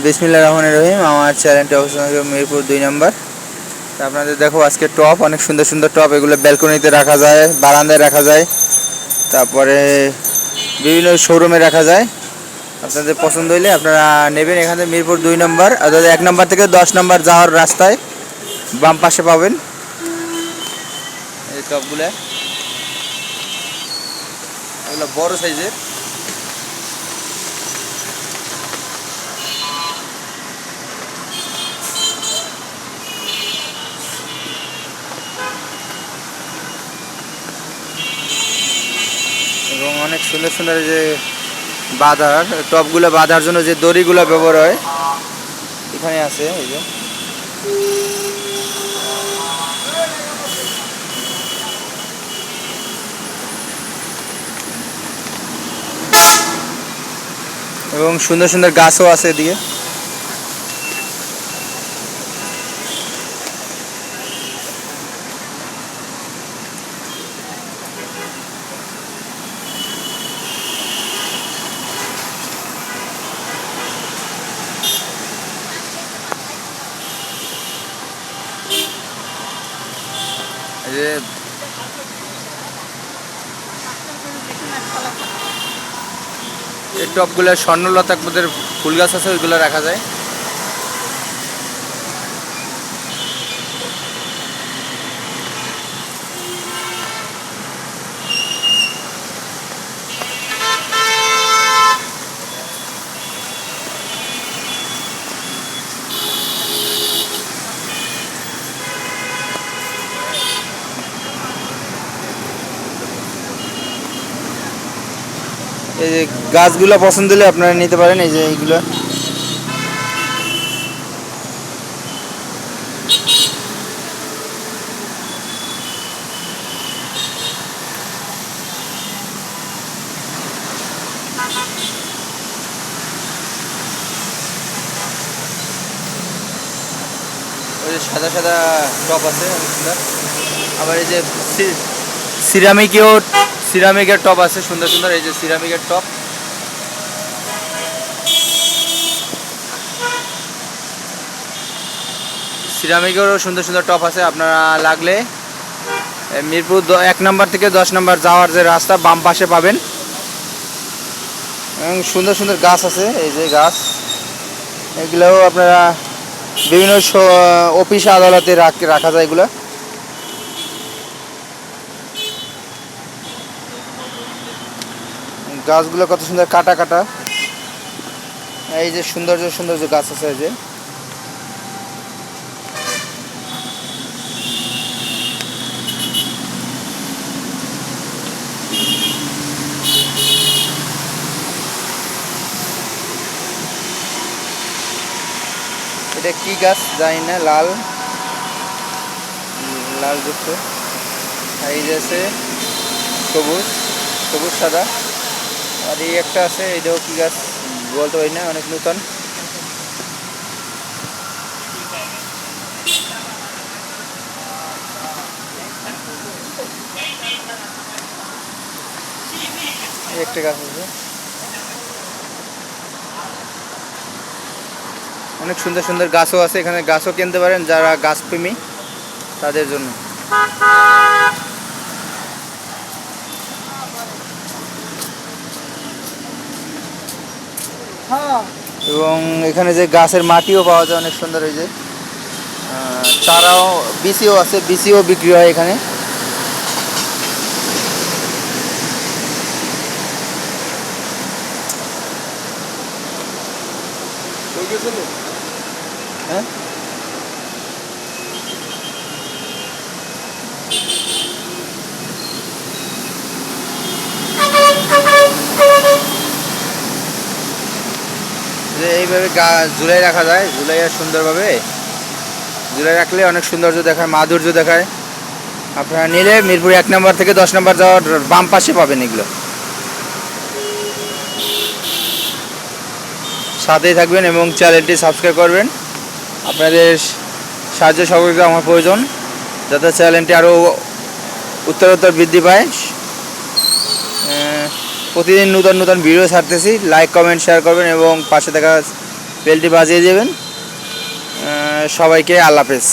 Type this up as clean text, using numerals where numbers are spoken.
বিসমিল্লাহির রহমানির রহিম। আমার চ্যানেলটি অবস্থান মিরপুর 2 নম্বর। আপনাদের দেখো আজকে টপ অনেক সুন্দর সুন্দর টপ, এগুলো ব্যালকনিতে রাখা যায়, বারান্দায় রাখা যায়, তারপরে বিভিন্ন শোরুমে রাখা যায়। আপনাদের পছন্দ হইলে আপনারা নেবেন। এখানে মিরপুর 2 নম্বর, অর্থাৎ 1 নম্বর থেকে 10 নম্বর যাওয়ার রাস্তায় বাম পাশে পাবেন এই টপগুলো। এগুলো বড় সাইজের। এবং অনেক সুন্দর সুন্দর যে বাঁধার টপগুলো বাঁধার জন্য যে দড়িগুলো ব্যবহার হয় এখানে আছে। এই যে এবং সুন্দর সুন্দর গাছও আছে এদিকে। যে এই টপগুলো স্বর্ণলতা ফুল গাছ আছে, ওইগুলো রাখা যায়। এই যে গাছগুলো পছন্দ হলে আপনারা নিতে পারেন। এই যে এইগুলো ওই যে সাদা সাদা টপ আছে অনেক সুন্দর। আবার এই যে সিরামিকের টপ আছে সুন্দর সুন্দর। এই যে সিরামিকের টপ, সিরামিকেরও সুন্দর সুন্দর টপ আছে। আপনারা লাগলে মিরপুর 1 নম্বর থেকে 10 নম্বর যাওয়ার যে রাস্তা বাম পাশে পাবেন। এবং সুন্দর সুন্দর গাছ আছে। এই যে গাছ, এগুলোও আপনারা বিভিন্ন অফিস আদালতে রাখা যায়। এগুলো গাছগুলো কত সুন্দর কাটা কাটা। এই যে সৌন্দর্য সৌন্দর্য গাছ আছে। এই যে এটা কি গাছ জানি না, লাল লাল যুক্ত। আর এই যে আছে সবুজ সবুজ সাদা। আর এই একটা আছে, এটাও কি গাছ বলতে পারি না, অনেক নতুন। একটা গাছ আছে, অনেক সুন্দর সুন্দর গাছও আছে এখানে। গাছও কিনতে পারেন যারা গাছপ্রেমী তাদের জন্য। এবং এখানে যে গাছের মাটিও পাওয়া যায় অনেক সুন্দর। এই যে চারাও, বিসিও আছে, বিসিও বিক্রি হয় এখানে। হ্যাঁ, এইভাবে ঝুলাই রাখা যায়। ঝুলাইয়া সুন্দরভাবে ঝুলাই রাখলে অনেক সৌন্দর্য দেখায়, মাধুর্য দেখায়। আপনারা নিলে মিরপুর 1 নম্বর থেকে 10 নম্বর যাওয়ার বাম পাশে পাবেন। এগুলো সাথেই থাকবেন এবং চ্যানেলটি সাবস্ক্রাইব করবেন। আপনাদের সাহায্য সহযোগিতা আমার প্রয়োজন, যাতে চ্যানেলটি আরও উত্তরোত্তর বৃদ্ধি পায়। প্রতিদিন নতুন নতুন ভিডিও ছাড়তেছি। লাইক কমেন্ট শেয়ার করবেন এবং পাশে থাকা বেলটি বাজিয়ে দেবেন। সবাইকে আল্লাহ হাফেজ।